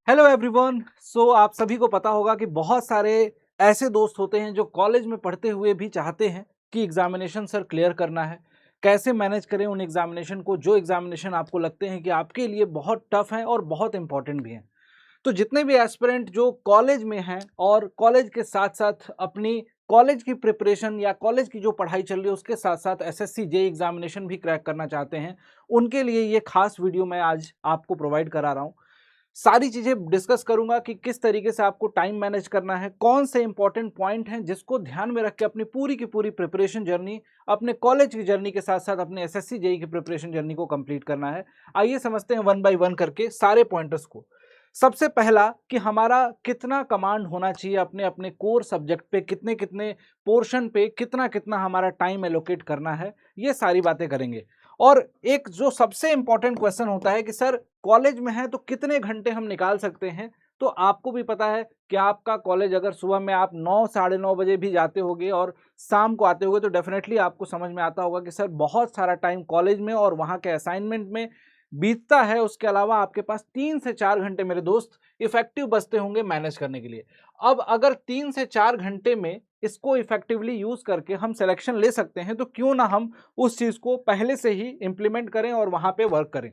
Hello everyone. आप सभी को पता होगा कि बहुत सारे ऐसे दोस्त होते हैं जो कॉलेज में पढ़ते हुए भी चाहते हैं कि एग्जामिनेशन सर क्लियर करना है। कैसे मैनेज करें उन एग्जामिनेशन को, जो एग्जामिनेशन आपको लगते हैं कि आपके लिए बहुत टफ हैं और बहुत इंपॉर्टेंट भी हैं। तो जितने भी एस्पिरेंट जो कॉलेज में हैं और कॉलेज के साथ साथ अपनी कॉलेज की प्रिपरेशन या कॉलेज की जो पढ़ाई चल रही है उसके साथ साथ एसएससी जेई एग्जामिनेशन भी क्रैक करना चाहते हैं, उनके लिए ये खास वीडियो मैं आज आपको प्रोवाइड करा रहा हूँ। सारी चीज़ें डिस्कस करूंगा कि किस तरीके से आपको टाइम मैनेज करना है, कौन से इंपॉर्टेंट पॉइंट हैं जिसको ध्यान में रख के अपनी पूरी की पूरी प्रिपरेशन जर्नी, अपने कॉलेज की जर्नी के साथ साथ अपने एसएससी जेई की प्रिपरेशन जर्नी को कंप्लीट करना है। आइए समझते हैं वन बाय वन करके सारे पॉइंटर्स को। सबसे पहला कि हमारा कितना कमांड होना चाहिए अपने अपने कोर सब्जेक्ट पे, कितने कितने पोर्शन पे कितना कितना हमारा टाइम एलोकेट करना है, ये सारी बातें करेंगे। और एक जो सबसे इंपॉर्टेंट क्वेश्चन होता है कि सर कॉलेज में है तो कितने घंटे हम निकाल सकते हैं। तो आपको भी पता है कि आपका कॉलेज अगर सुबह में आप 9 साढ़े 9 बजे भी जाते होगे और शाम को आते होगे तो डेफिनेटली आपको समझ में आता होगा कि सर बहुत सारा टाइम कॉलेज में और वहाँ के असाइनमेंट में बीतता है। उसके अलावा आपके पास 3 से 4 घंटे मेरे दोस्त इफेक्टिव बचते होंगे मैनेज करने के लिए। अब अगर 3 से 4 घंटे में इसको इफेक्टिवली यूज करके हम सिलेक्शन ले सकते हैं तो क्यों ना हम उस चीज को पहले से ही इंप्लीमेंट करें और वहां पे वर्क करें।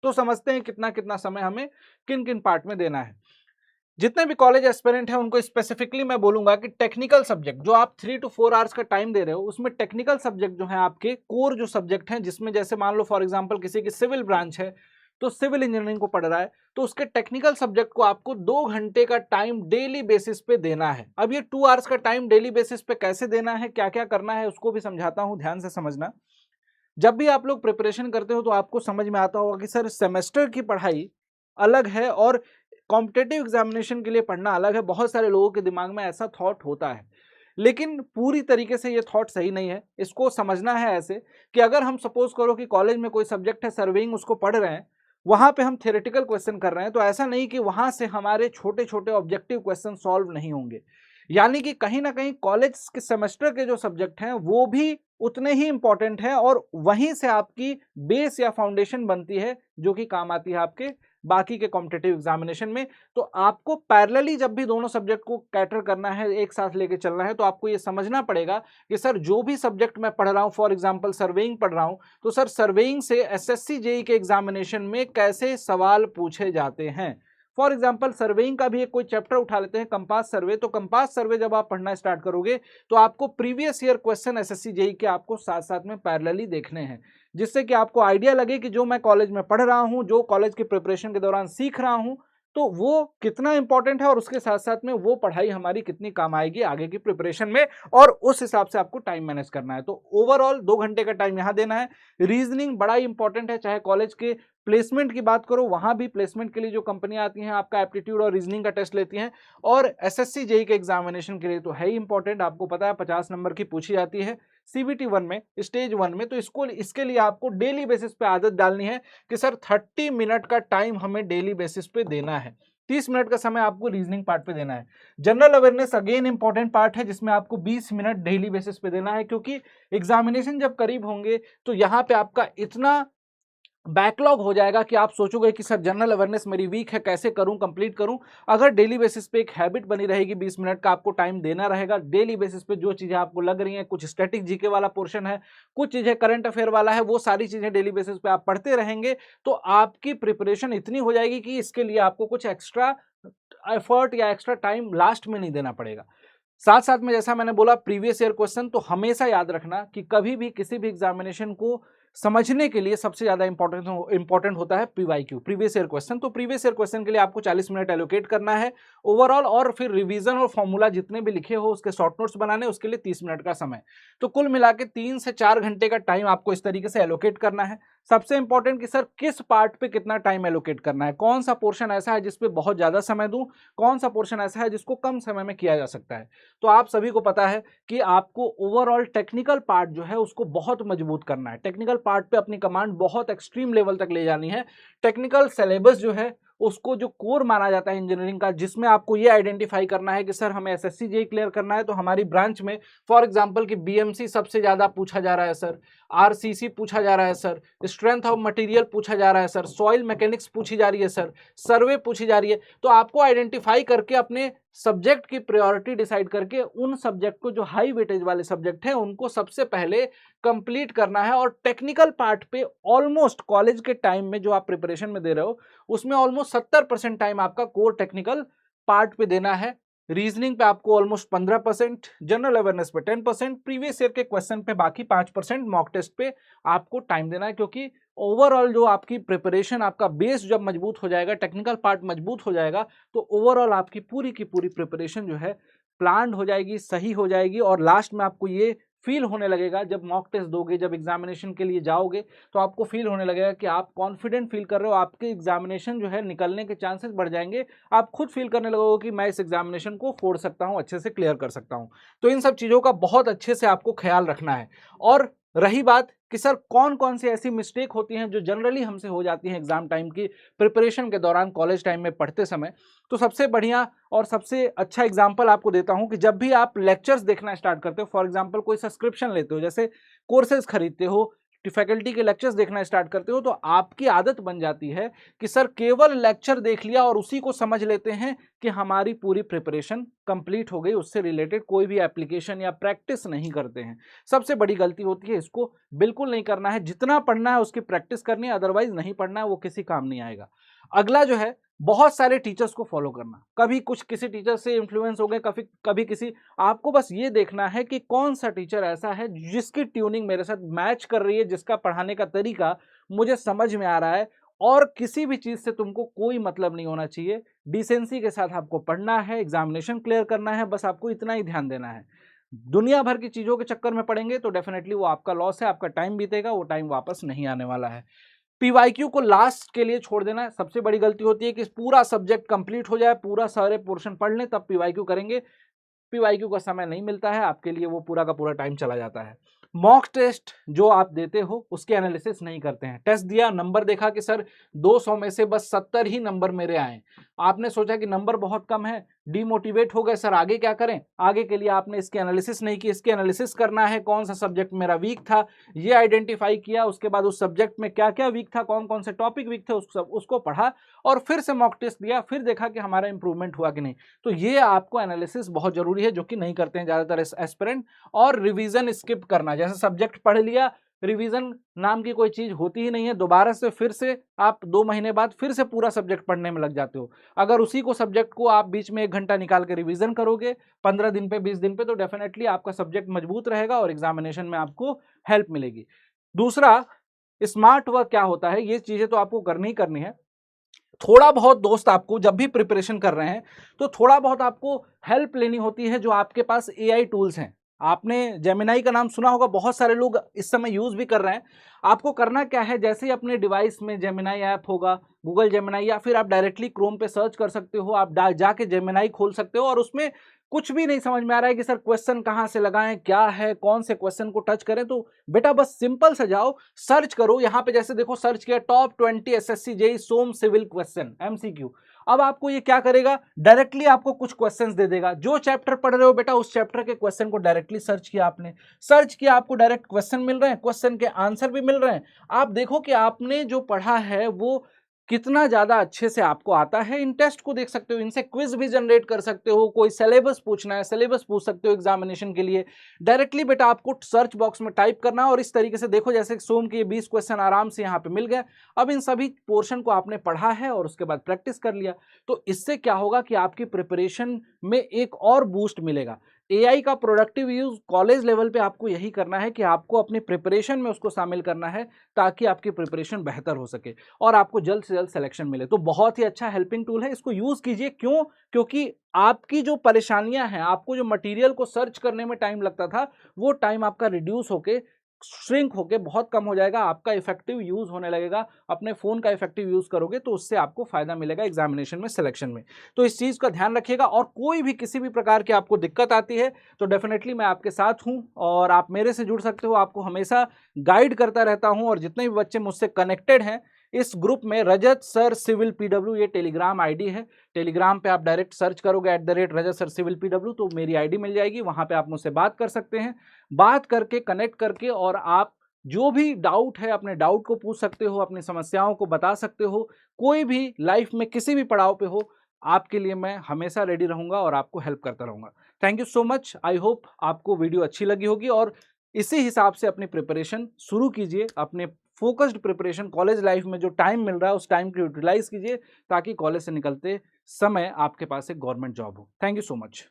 तो समझते हैं कितना कितना समय हमें किन किन पार्ट में देना है। जितने भी कॉलेज एस्पिरेंट हैं उनको स्पेसिफिकली मैं बोलूंगा कि टेक्निकल सब्जेक्ट जो आप 3 to 4 आवर्स का टाइम दे रहे हो उसमें टेक्निकल सब्जेक्ट जो है आपके कोर जो सब्जेक्ट हैं, जिसमें जैसे मान लो फॉर एग्जांपल किसी की सिविल ब्रांच है तो सिविल इंजीनियरिंग को पढ़ रहा है तो उसके टेक्निकल सब्जेक्ट को आपको 2 घंटे का टाइम डेली बेसिस पे देना है। अब ये 2 आवर्स का टाइम डेली बेसिस पे कैसे देना है, क्या क्या करना है, उसको भी समझाता हूं, ध्यान से समझना। जब भी आप लोग प्रिपरेशन करते हो तो आपको समझ में आता होगा कि सर सेमेस्टर की पढ़ाई अलग है और कॉम्पिटेटिव एग्जामिनेशन के लिए पढ़ना अलग है। बहुत सारे लोगों के दिमाग में ऐसा थॉट होता है, लेकिन पूरी तरीके से ये थॉट सही नहीं है। इसको समझना है ऐसे कि अगर हम सपोज करो कि कॉलेज में कोई सब्जेक्ट है सर्वेइंग, उसको पढ़ रहे हैं, वहां पे हम थ्योरेटिकल क्वेश्चन कर रहे हैं, तो ऐसा नहीं कि वहां से हमारे छोटे छोटे ऑब्जेक्टिव क्वेश्चन सॉल्व नहीं होंगे। यानी कि कहीं ना कहीं कॉलेज के सेमेस्टर के जो सब्जेक्ट हैं वो भी उतने ही इंपॉर्टेंट है और वहीं से आपकी बेस या फाउंडेशन बनती है जो कि काम आती है आपके बाकी के कॉम्पिटिटिव एग्जामिनेशन में। तो आपको पैरेलली जब भी दोनों सब्जेक्ट को कैटर करना है, एक साथ लेके चलना है, तो आपको ये समझना पड़ेगा कि सर जो भी सब्जेक्ट मैं पढ़ रहा हूं, फॉर एग्जांपल सर्वेइंग पढ़ रहा हूं, तो सर सर्वेइंग से एसएससी जेई के एग्जामिनेशन में कैसे सवाल पूछे जाते हैं। फॉर एग्जाम्पल सर्वेइंग का भी एक कोई चैप्टर उठा लेते हैं, कंपास सर्वे। तो कंपास सर्वे जब आप पढ़ना स्टार्ट करोगे तो आपको previous year question SSC JE के आपको साथ साथ में पैरेलली देखने हैं, जिससे कि आपको आइडिया लगे कि जो मैं कॉलेज में पढ़ रहा हूं, जो कॉलेज की प्रिपरेशन के दौरान सीख रहा हूं, तो वो कितना इंपॉर्टेंट है और उसके साथ साथ में वो पढ़ाई हमारी कितनी काम आएगी आगे की प्रिपरेशन में, और उस हिसाब से आपको टाइम मैनेज करना है। तो ओवरऑल 2 घंटे का टाइम यहां देना है। रीजनिंग बड़ा इंपॉर्टेंट है, चाहे कॉलेज के प्लेसमेंट की बात करो, वहां भी प्लेसमेंट के लिए जो कंपनियां आती हैं आपका एप्टीट्यूड और रीजनिंग का टेस्ट लेती हैं, और एसएससी जेई के एग्जामिनेशन के लिए तो है ही इंपॉर्टेंट। आपको पता है 50 नंबर की पूछी जाती है सीबीटी 1 में, स्टेज 1 में। तो इसको इसके लिए आपको डेली बेसिस पे आदत डालनी है कि सर 30 मिनट का टाइम हमें डेली बेसिस पे देना है। 30 मिनट का समय आपको रीजनिंग पार्ट पे देना है। General awareness again important part है, जिसमें आपको 20 मिनट डेली बेसिस पे देना है, क्योंकि एग्जामिनेशन जब करीब होंगे तो यहाँ पे आपका इतना बैकलॉग हो जाएगा कि आप सोचोगे कि सर जनरल अवेयरनेस मेरी वीक है, कैसे करूं, कंप्लीट करूं। अगर डेली बेसिस पे एक हैबिट बनी रहेगी, 20 मिनट का आपको टाइम देना रहेगा डेली बेसिस पे, जो चीजें आपको लग रही हैं, कुछ स्टैटिक जीके वाला पोर्शन है, कुछ चीजें करंट अफेयर वाला है, वो सारी चीजें डेली बेसिस पे आप पढ़ते रहेंगे, तो आपकी प्रिपरेशन इतनी हो जाएगी कि इसके लिए आपको कुछ एक्स्ट्रा एफर्ट या एक्स्ट्रा टाइम लास्ट में नहीं देना पड़ेगा। साथ साथ में जैसा मैंने बोला प्रीवियस ईयर क्वेश्चन, तो हमेशा याद रखना कि कभी भी किसी भी एग्जामिनेशन को समझने के लिए सबसे ज्यादा इंपॉर्टेंट होता है पीवाईक्यू, प्रीवियस ईयर क्वेश्चन। तो प्रीवियस ईयर क्वेश्चन के लिए आपको 40 मिनट एलोकेट करना है ओवरऑल, और फिर रिवीजन और फॉर्मूला जितने भी लिखे हो उसके शॉर्ट नोट्स बनाने, उसके लिए 30 मिनट का समय। तो कुल मिला के 3 से 4 घंटे का टाइम आपको इस तरीके से एलोकेट करना है। सबसे इंपॉर्टेंट कि सर किस पार्ट पे कितना टाइम एलोकेट करना है, कौन सा पोर्शन ऐसा है जिसपे बहुत ज्यादा समय दूं, कौन सा पोर्शन ऐसा है जिसको कम समय में किया जा सकता है। तो आप सभी को पता है कि आपको ओवरऑल टेक्निकल पार्ट जो है उसको बहुत मजबूत करना है। टेक्निकल पार्ट पे अपनी कमांड बहुत एक्सट्रीम लेवल तक ले जानी है। टेक्निकल सिलेबस जो है उसको जो कोर माना जाता है इंजीनियरिंग का, जिसमें आपको ये आइडेंटिफाई करना है कि सर हमें एसएससी जेईई क्लियर करना है तो हमारी ब्रांच में फॉर एग्जांपल कि बीएमसी सबसे ज़्यादा पूछा जा रहा है सर, आरसीसी पूछा जा रहा है सर, स्ट्रेंथ ऑफ मटेरियल पूछा जा रहा है सर, सॉइल मैकेनिक्स पूछी जा रही है सर, सर्वे पूछी जा रही है। तो आपको आइडेंटिफाई करके अपने सब्जेक्ट की प्रायोरिटी डिसाइड करके उन सब्जेक्ट को जो हाई वेटेज वाले सब्जेक्ट हैं उनको सबसे पहले कंप्लीट करना है। और टेक्निकल पार्ट पे ऑलमोस्ट कॉलेज के टाइम में जो आप प्रिपरेशन में दे रहे हो उसमें ऑलमोस्ट 70% टाइम आपका कोर टेक्निकल पार्ट पे देना है। रीजनिंग पे आपको ऑलमोस्ट 15%, जनरल अवेयरनेस पे 10%, प्रीवियस ईयर के क्वेश्चन पे बाकी 5%, मॉक टेस्ट पे आपको टाइम देना है। क्योंकि ओवरऑल जो आपकी प्रिपरेशन, आपका बेस जब मजबूत हो जाएगा, टेक्निकल पार्ट मजबूत हो जाएगा, तो ओवरऑल आपकी पूरी की पूरी प्रिपरेशन जो है प्लान्ड हो जाएगी, सही हो जाएगी। और लास्ट में आपको ये फील होने लगेगा जब मॉक टेस्ट दोगे, जब एग्जामिनेशन के लिए जाओगे, तो आपको फील होने लगेगा कि आप कॉन्फिडेंट फील कर रहे हो, आपके एग्जामिनेशन जो है निकलने के चांसेस बढ़ जाएंगे। आप खुद फील करने लगोगे कि मैं इस एग्जामिनेशन को फोड़ सकता हूं, अच्छे से क्लियर कर सकता हूं। तो इन सब चीज़ों का बहुत अच्छे से आपको ख्याल रखना है। और रही बात कि सर कौन कौन सी ऐसी मिस्टेक होती हैं जो जनरली हमसे हो जाती हैं एग्जाम टाइम की प्रिपरेशन के दौरान, कॉलेज टाइम में पढ़ते समय, तो सबसे बढ़िया और सबसे अच्छा एग्जांपल आपको देता हूं कि जब भी आप लेक्चर्स देखना स्टार्ट करते हो, फॉर एग्जांपल कोई सब्सक्रिप्शन लेते हो, जैसे कोर्सेज खरीदते हो, फैकल्टी के लेक्चर्स देखना स्टार्ट करते हो, तो आपकी आदत बन जाती है कि सर केवल लेक्चर देख लिया और उसी को समझ लेते हैं कि हमारी पूरी प्रिपरेशन कंप्लीट हो गई, उससे रिलेटेड कोई भी एप्लीकेशन या प्रैक्टिस नहीं करते हैं। सबसे बड़ी गलती होती है, इसको बिल्कुल नहीं करना है। जितना पढ़ना है उसकी प्रैक्टिस करनी है, अदरवाइज नहीं पढ़ना है, वो किसी काम नहीं आएगा। अगला जो है, बहुत सारे टीचर्स को फॉलो करना। कभी कुछ किसी टीचर से इन्फ्लुएंस हो गए, कभी किसी, आपको बस ये देखना है कि कौन सा टीचर ऐसा है जिसकी ट्यूनिंग मेरे साथ मैच कर रही है, जिसका पढ़ाने का तरीका मुझे समझ में आ रहा है। और किसी भी चीज से तुमको कोई मतलब नहीं होना चाहिए, डिसेंसी के साथ आपको पढ़ना है, एग्जामिनेशन क्लियर करना है, बस आपको इतना ही ध्यान देना है। दुनिया भर की चीजों के चक्कर में पढ़ेंगे तो डेफिनेटली वो आपका लॉस है, आपका टाइम बीतेगा, वो टाइम वापस नहीं आने वाला है। पीवाईक्यू को लास्ट के लिए छोड़ देना सबसे बड़ी गलती होती है कि पूरा सब्जेक्ट कंप्लीट हो जाए, पूरा सारे पोर्शन पढ़ लें तब पीवाईक्यू करेंगे। पीवाईक्यू का समय नहीं मिलता है आपके लिए, वो पूरा का पूरा टाइम चला जाता है। मॉक टेस्ट जो आप देते हो उसके एनालिसिस नहीं करते हैं। टेस्ट दिया, नंबर देखा कि सर 200 में से बस 70 ही नंबर मेरे आए, आपने सोचा कि नंबर बहुत कम है, डीमोटिवेट हो गए, सर आगे क्या करें। आगे के लिए आपने इसके एनालिसिस नहीं की। इसके एनालिसिस करना है, कौन सा सब्जेक्ट मेरा वीक था ये आइडेंटिफाई किया, उसके बाद उस सब्जेक्ट में क्या क्या वीक था, कौन कौन से टॉपिक वीक थे, उसको पढ़ा और फिर से मॉक टेस्ट दिया, फिर देखा कि हमारा इंप्रूवमेंट हुआ कि नहीं। तो ये आपको एनालिसिस बहुत जरूरी है, जो कि नहीं करते हैं ज्यादातर एस्पिरेंट। और रिवीजन स्किप करना, जैसे सब्जेक्ट पढ़ लिया, रिवीजन नाम की कोई चीज होती ही नहीं है, दोबारा से फिर से आप 2 महीने बाद फिर से पूरा सब्जेक्ट पढ़ने में लग जाते हो। अगर उसी को सब्जेक्ट को आप बीच में 1 घंटा निकाल के रिवीजन करोगे 15 दिन पे, 20 दिन पे, तो डेफिनेटली आपका सब्जेक्ट मजबूत रहेगा और एग्जामिनेशन में आपको हेल्प मिलेगी। दूसरा, स्मार्ट वर्क क्या होता है, ये चीजें तो आपको करनी ही करनी है। थोड़ा बहुत दोस्त, आपको जब भी प्रिपरेशन कर रहे हैं तो थोड़ा बहुत आपको हेल्प लेनी होती है, जो आपके पास एआई टूल्स हैं। आपने जेमिनाई का नाम सुना होगा, बहुत सारे लोग इस समय यूज भी कर रहे हैं। आपको करना क्या है, जैसे ही अपने डिवाइस में जेमिनाई ऐप होगा, गूगल जेमिनाई, या फिर आप डायरेक्टली क्रोम पे सर्च कर सकते हो, आप जाके जेमिनाई खोल सकते हो और उसमें कुछ भी नहीं समझ में आ रहा है कि सर क्वेश्चन कहाँ से लगाएं, क्या है, कौन से क्वेश्चन को टच करें, तो बेटा बस सिंपल से जाओ, सर्च करो। यहाँ पे जैसे देखो, सर्च किया टॉप 20 एसएससी जेईई सोम सिविल क्वेश्चन एमसीक्यू। अब आपको ये क्या करेगा, डायरेक्टली आपको कुछ क्वेश्चंस दे देगा। जो चैप्टर पढ़ रहे हो बेटा, उस चैप्टर के क्वेश्चन को डायरेक्टली सर्च किया आपने, सर्च किया, आपको डायरेक्ट क्वेश्चन मिल रहे हैं, क्वेश्चन के आंसर भी मिल रहे हैं। आप देखो कि आपने जो पढ़ा है वो कितना ज्यादा अच्छे से आपको आता है। इन टेस्ट को देख सकते हो, इनसे क्विज भी जनरेट कर सकते हो, कोई सिलेबस पूछना है सिलेबस पूछ सकते हो एग्जामिनेशन के लिए। डायरेक्टली बेटा आपको सर्च बॉक्स में टाइप करना है और इस तरीके से देखो, जैसे सोम के 20 क्वेश्चन आराम से यहाँ पे मिल गए। अब इन सभी पोर्शन को आपने पढ़ा है और उसके बाद प्रैक्टिस कर लिया, तो इससे क्या होगा कि आपकी प्रिपरेशन में एक और बूस्ट मिलेगा। एआई का प्रोडक्टिव यूज कॉलेज लेवल पे आपको यही करना है कि आपको अपनी प्रिपरेशन में उसको शामिल करना है, ताकि आपकी प्रिपरेशन बेहतर हो सके और आपको जल्द से जल्द सिलेक्शन मिले। तो बहुत ही अच्छा हेल्पिंग टूल है, इसको यूज कीजिए। क्यों? क्योंकि आपकी जो परेशानियां हैं, आपको जो मटेरियल को सर्च करने में टाइम लगता था, वो टाइम आपका रिड्यूस होके, श्रिंक होके बहुत कम हो जाएगा। आपका इफेक्टिव यूज होने लगेगा, अपने फोन का इफेक्टिव यूज करोगे तो उससे आपको फायदा मिलेगा एग्जामिनेशन में, सिलेक्शन में। तो इस चीज का ध्यान रखिएगा। और कोई भी किसी भी प्रकार की आपको दिक्कत आती है तो डेफिनेटली मैं आपके साथ हूं और आप मेरे से जुड़ सकते हो। आपको हमेशा गाइड करता रहता हूं और जितने भी बच्चे मुझसे कनेक्टेड हैं, इस ग्रुप में रजत सर सिविल पीडब्ल्यू ये टेलीग्राम आईडी है। टेलीग्राम पे आप डायरेक्ट सर्च करोगे @रजत सर सिविल पीडब्ल्यू तो मेरी आईडी मिल जाएगी। वहां पे आप मुझसे बात कर सकते हैं, बात करके कनेक्ट करके और आप जो भी डाउट है अपने डाउट को पूछ सकते हो, अपनी समस्याओं को बता सकते हो। कोई भी लाइफ में किसी भी पड़ाव पे हो, आपके लिए मैं हमेशा रेडी रहूंगा और आपको हेल्प करता रहूंगा। Thank you so much. I hope आपको वीडियो अच्छी लगी होगी और इसी हिसाब से अपनी प्रिपरेशन शुरू कीजिए। अपने फोकस्ड प्रिपरेशन कॉलेज लाइफ में जो टाइम मिल रहा है उस टाइम को यूटिलाइज कीजिए ताकि कॉलेज से निकलते समय आपके पास एक गवर्नमेंट जॉब हो। Thank you so much.